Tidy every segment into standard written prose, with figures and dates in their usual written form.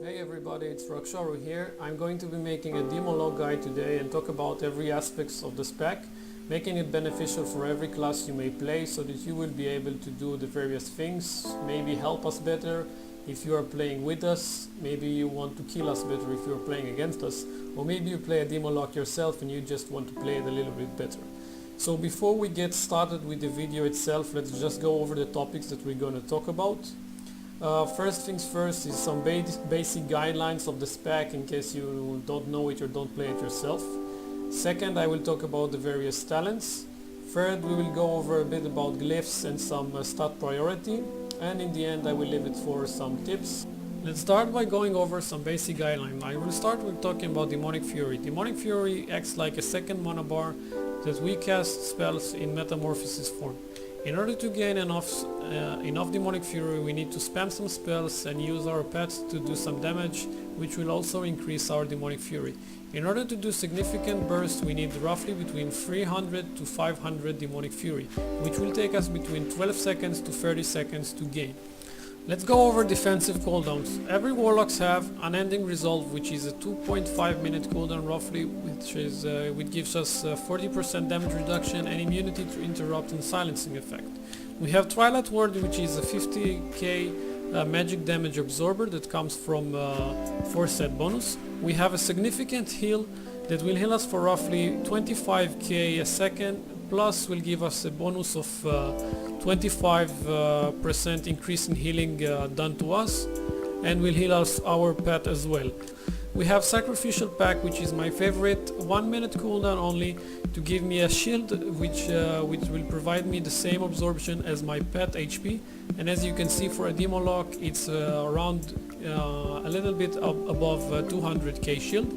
Hey everybody, it's Raksharu here. I'm going to be making a demo log guide today and talk about every aspects of the spec, making it beneficial for every class you may play so that you will be able to do the various things, maybe help us better if you are playing with us, maybe you want to kill us better if you are playing against us, or maybe you play a demo log yourself and you just want to play it a little bit better. So before we get started with the video itself, let's just go over the topics that we're going to talk about. First things first is some basic guidelines of the spec in case you don't know it or don't play it yourself. Second, I will talk about the various talents. Third, we will go over a bit about glyphs and some stat priority. And in the end, I will leave it for some tips. Let's start by going over some basic guidelines. I will start with talking about Demonic Fury. Demonic Fury acts like a second mana bar that we cast spells in metamorphosis form. In order to gain enough Demonic Fury, we need to spam some spells and use our pets to do some damage, which will also increase our Demonic Fury. In order to do significant burst, we need roughly between 300 to 500 Demonic Fury, which will take us between 12 seconds to 30 seconds to gain. Let's go over defensive cooldowns. Every warlocks have Unending Resolve, which is a 2.5 minute cooldown roughly, which gives us 40% damage reduction and immunity to interrupt and silencing effect. We have Twilight Ward, which is a 50k magic damage absorber that comes from 4 set bonus. We have a significant heal that will heal us for roughly 25k a second, plus will give us a bonus of 25% increase in healing done to us, and will heal us our pet as well. We have Sacrificial Pack, which is my favorite, 1 minute cooldown only, to give me a shield which will provide me the same absorption as my pet HP, and as you can see for a demo lock it's around a little bit above 200k shield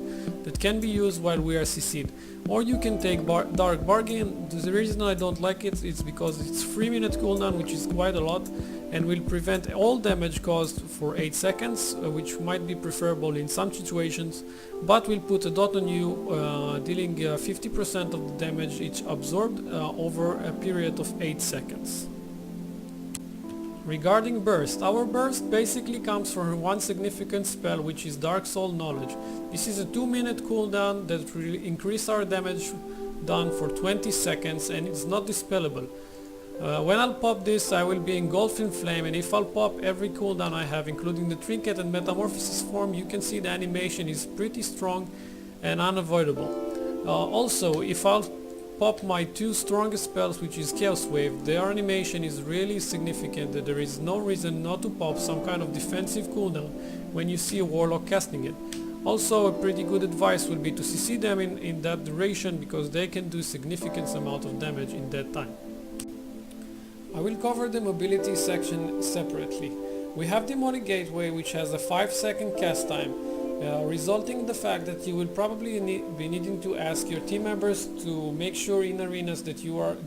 that can be used while we are CC'd. Or you can take Dark Bargain. The reason I don't like it is because it's 3 minute cooldown, which is quite a lot, and will prevent all damage caused for 8 seconds, which might be preferable in some situations, but will put a dot on you, dealing 50% of the damage each absorbed over a period of 8 seconds. Regarding burst, our burst basically comes from one significant spell, which is Dark Soul Knowledge. This is a 2 minute cooldown that will increase our damage done for 20 seconds, and it's not dispellable. When I'll pop this, I will be engulfed in flame, and if I'll pop every cooldown I have, including the trinket and metamorphosis form, you can see the animation is pretty strong and unavoidable. Also, if I'll pop my 2 strongest spells, which is Chaos Wave, their animation is really significant that there is no reason not to pop some kind of defensive cooldown when you see a warlock casting it. Also, a pretty good advice would be to CC them in that duration, because they can do significant amount of damage in that time. I will cover the mobility section separately. We have Demonic Gateway, which has a 5-second cast time, resulting in the fact that you will probably be needing to ask your team members to make sure in arenas that you are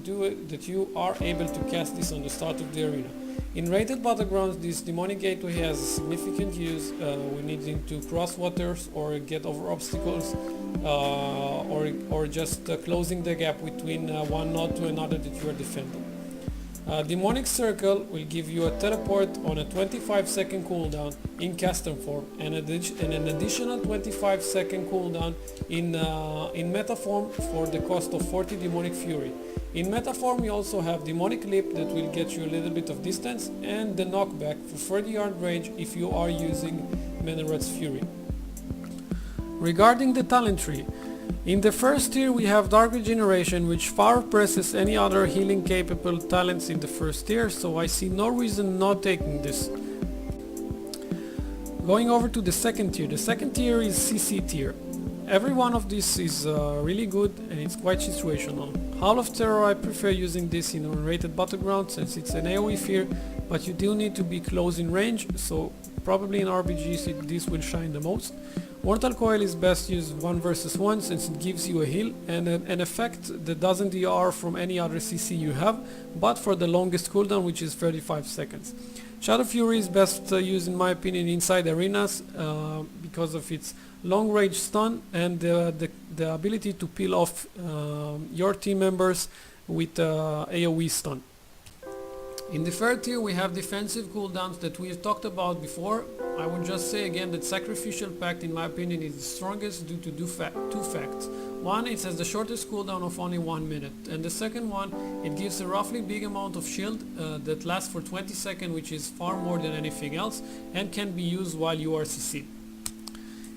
able to cast this on the start of the arena. In rated battlegrounds, this Demonic Gateway has a significant use when needing to cross waters or get over obstacles, or just closing the gap between one node to another that you are defending. Demonic Circle will give you a teleport on a 25-second cooldown in caster form, and an additional 25-second cooldown in meta form for the cost of 40 Demonic Fury. In meta form we also have Demonic Leap that will get you a little bit of distance, and the knockback for 30 yard range if you are using Meneret's Fury. Regarding the talent tree, in the first tier we have Dark Regeneration, which far presses any other healing capable talents in the first tier, so I see no reason not taking this. Going over to the second tier is CC tier. Every one of these is really good, and it's quite situational. Howl of Terror, I prefer using this in unrated battleground since it's an AoE fear, but you do need to be close in range, so probably in RPGs this will shine the most. Mortal Coil is best used 1 versus 1 since it gives you a heal and an effect that doesn't DR from any other CC you have, but for the longest cooldown, which is 35 seconds. Shadow Fury is best used in my opinion inside arenas because of its long range stun and the ability to peel off your team members with AoE stun. In the third tier we have defensive cooldowns that we've talked about before, I would just say again that Sacrificial Pact, in my opinion, is the strongest due to two facts. One, it has the shortest cooldown of only 1 minute, and the second one, it gives a roughly big amount of shield that lasts for 20 seconds, which is far more than anything else, and can be used while you are CC'd.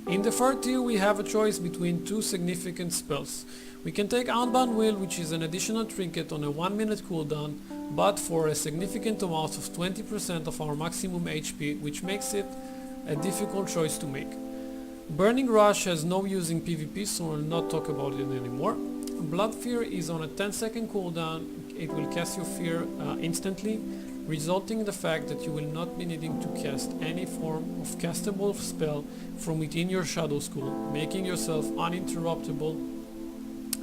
In the third tier we have a choice between two significant spells. We can take Outbound Will, which is an additional trinket on a 1 minute cooldown, but for a significant amount of 20% of our maximum HP, which makes it a difficult choice to make. Burning Rush has no use in PvP, so I'll not talk about it anymore. Blood Fear is on a 10-second cooldown. It will cast your fear instantly, resulting in the fact that you will not be needing to cast any form of castable spell from within your Shadow School, making yourself uninterruptible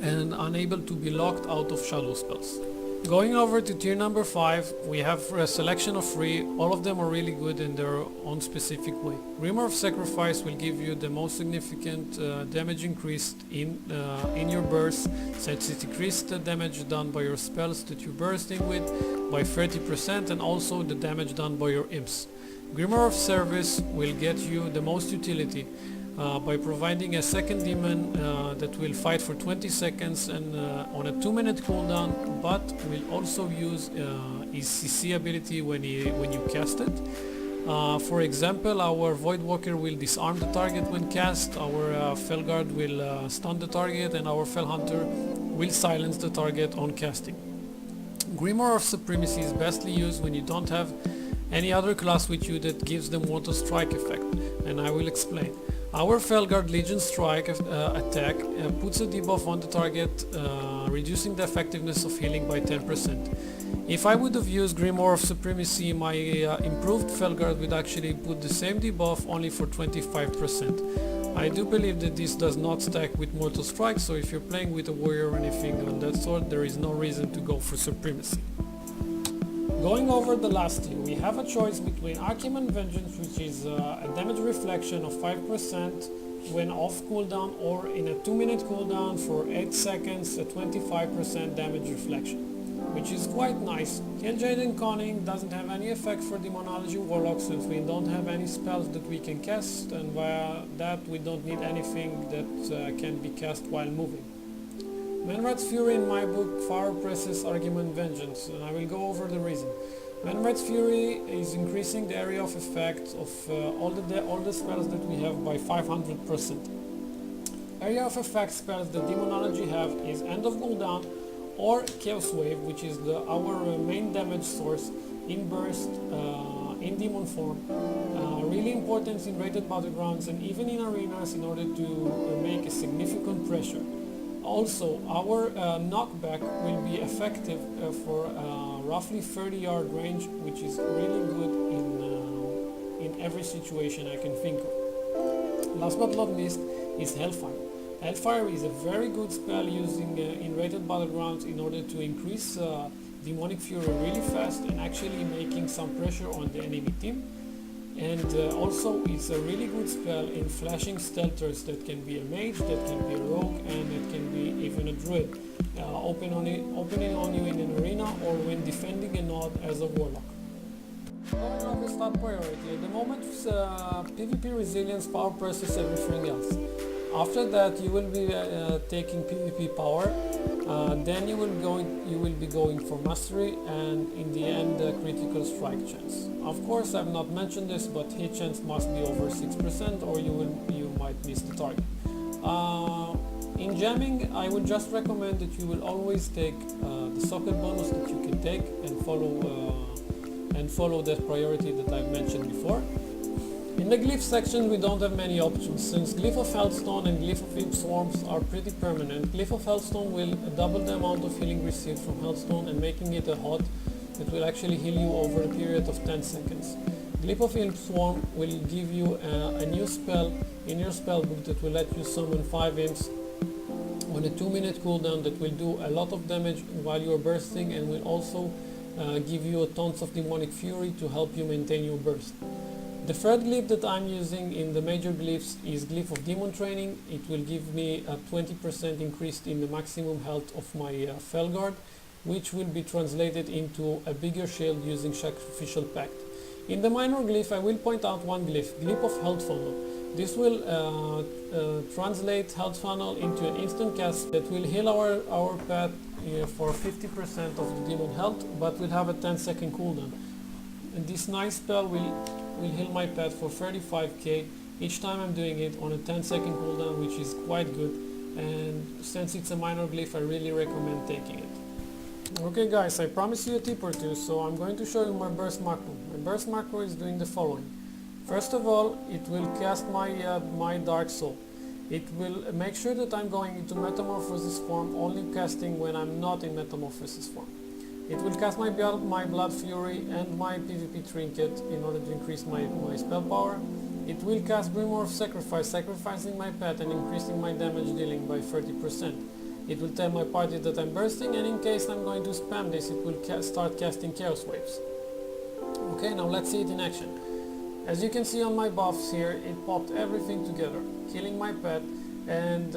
and unable to be locked out of shadow spells. Going over to tier number 5, we have a selection of 3. All of them are really good in their own specific way. Grimoire of Sacrifice will give you the most significant damage increase in your burst, since it increased the damage done by your spells that you're bursting with by 30%, and also the damage done by your imps. Grimoire of Service will get you the most utility by providing a second demon that will fight for 20 seconds and on a 2-minute cooldown, but will also use his CC ability when you cast it. For example, our Voidwalker will disarm the target when cast, our Felguard will stun the target, and our Felhunter will silence the target on casting. Grimoire of Supremacy is bestly used when you don't have any other class with you that gives the Mortal Strike effect, and I will explain. Our Felguard Legion Strike attack puts a debuff on the target, reducing the effectiveness of healing by 10%. If I would have used Grimoire of Supremacy, my improved Felguard would actually put the same debuff only for 25%. I do believe that this does not stack with Mortal Strike, so if you're playing with a warrior or anything on that sort, there is no reason to go for Supremacy. Going over the last tier, we have a choice between Archiman Vengeance, which is a damage reflection of 5% when off cooldown, or in a 2-minute cooldown for 8 seconds a 25% damage reflection, which is quite nice. Killjoy and Conning doesn't have any effect for Demonology Warlock, since we don't have any spells that we can cast, and via that we don't need anything that can be cast while moving. Menrad's Fury in my book far presses Argument Vengeance, and I will go over the reason. Menrad's Fury is increasing the area of effect of all the spells that we have by 500%. Area of effect spells that Demonology have is End of Cooldown or Chaos Wave, which is our main damage source in Burst, in Demon form. Really important in rated battlegrounds and even in arenas in order to make a significant pressure. Also, our knockback will be effective for roughly 30-yard range, which is really good in every situation I can think of. Last but not least is Hellfire. Hellfire is a very good spell using in rated battlegrounds in order to increase Demonic Fury really fast and actually making some pressure on the enemy team. And also it's a really good spell in flashing stealthers that can be a mage, that can be a rogue, and it can be even a druid, opening on you in an arena or when defending a node as a warlock. Going over stat priority, at the moment PvP resilience power versus everything else. After that you will be taking PvP power, then you will be going for mastery, and in the end critical strike chance. Of course, I've not mentioned this, but hit chance must be over 6% or you might miss the target. In jamming, I would just recommend that you will always take the socket bonus that you can take and follow that priority that I've mentioned before. In the glyph section we don't have many options, since Glyph of Hellstone and Glyph of Imp Swarms are pretty permanent. Glyph of Hellstone will double the amount of healing received from Hellstone and making it a hot that will actually heal you over a period of 10 seconds. Glyph of Imp Swarm will give you a new spell in your spellbook that will let you summon 5 imps on a 2-minute cooldown that will do a lot of damage while you are bursting, and will also give you a tons of Demonic Fury to help you maintain your burst. The third glyph that I'm using in the major glyphs is Glyph of Demon Training. It will give me a 20% increase in the maximum health of my Felguard, which will be translated into a bigger shield using Sacrificial Pact. In the minor glyph I will point out one glyph, glyph of health funnel. This will translate health funnel into an instant cast that will heal our pet for 50% of the demon health, but will have a 10-second cooldown. And this nice spell will heal my pet for 35k each time I'm doing it on a 10-second cooldown, which is quite good. And since it's a minor glyph, I really recommend taking it. Okay guys, I promised you a tip or two, so I'm going to show you my burst macro. My burst macro is doing the following. First of all, it will cast my dark soul. It will make sure that I'm going into metamorphosis form, only casting when I'm not in metamorphosis form. It will cast my blood fury and my PvP trinket in order to increase my spell power. It will cast Grimoire of Sacrifice, sacrificing my pet and increasing my damage dealing by 30%. It will tell my party that I'm bursting, and in case I'm going to spam this, it will start casting Chaos Waves. Okay, now let's see it in action. As you can see on my buffs here, it popped everything together, killing my pet and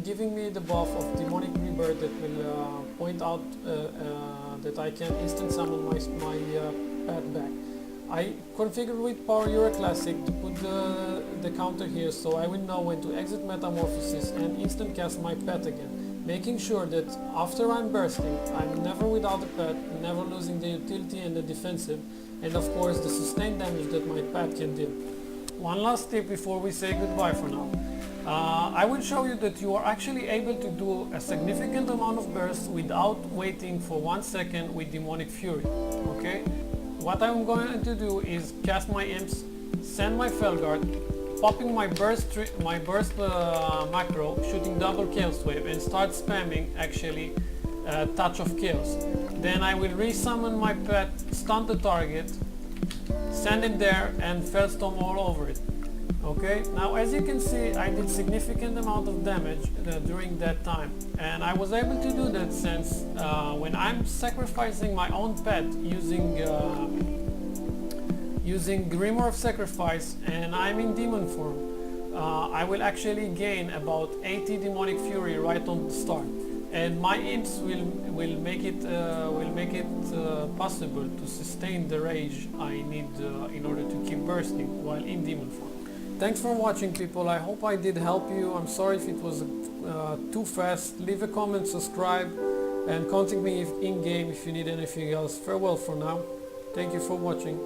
giving me the buff of Demonic Rebirth that will point out that I can instant summon my pet back. I configured with Power Euro Classic to put the counter here, so I will know when to exit Metamorphosis and instant cast my pet again, making sure that after I'm bursting, I'm never without a pet, never losing the utility and the defensive, and of course the sustained damage that my pet can deal. One last tip before we say goodbye for now. I will show you that you are actually able to do a significant amount of bursts without waiting for 1 second with Demonic Fury. Okay? What I'm going to do is cast my imps, send my Felguard, popping my burst macro, shooting double Chaos Wave, and start spamming actually Touch of Chaos. Then I will resummon my pet, stun the target, send it there, and Fellstorm all over it. Okay, now as you can see, I did significant amount of damage during that time, and I was able to do that since when I'm sacrificing my own pet using Grimoire of Sacrifice and I'm in demon form, I will actually gain about 80 Demonic Fury right on the start, and my imps will make it possible to sustain the rage I need in order to keep bursting while in demon form. Thanks for watching, people. I hope I did help you. I'm sorry if it was too fast. Leave a comment, subscribe, and contact me in game if you need anything else. Farewell for now. Thank you for watching.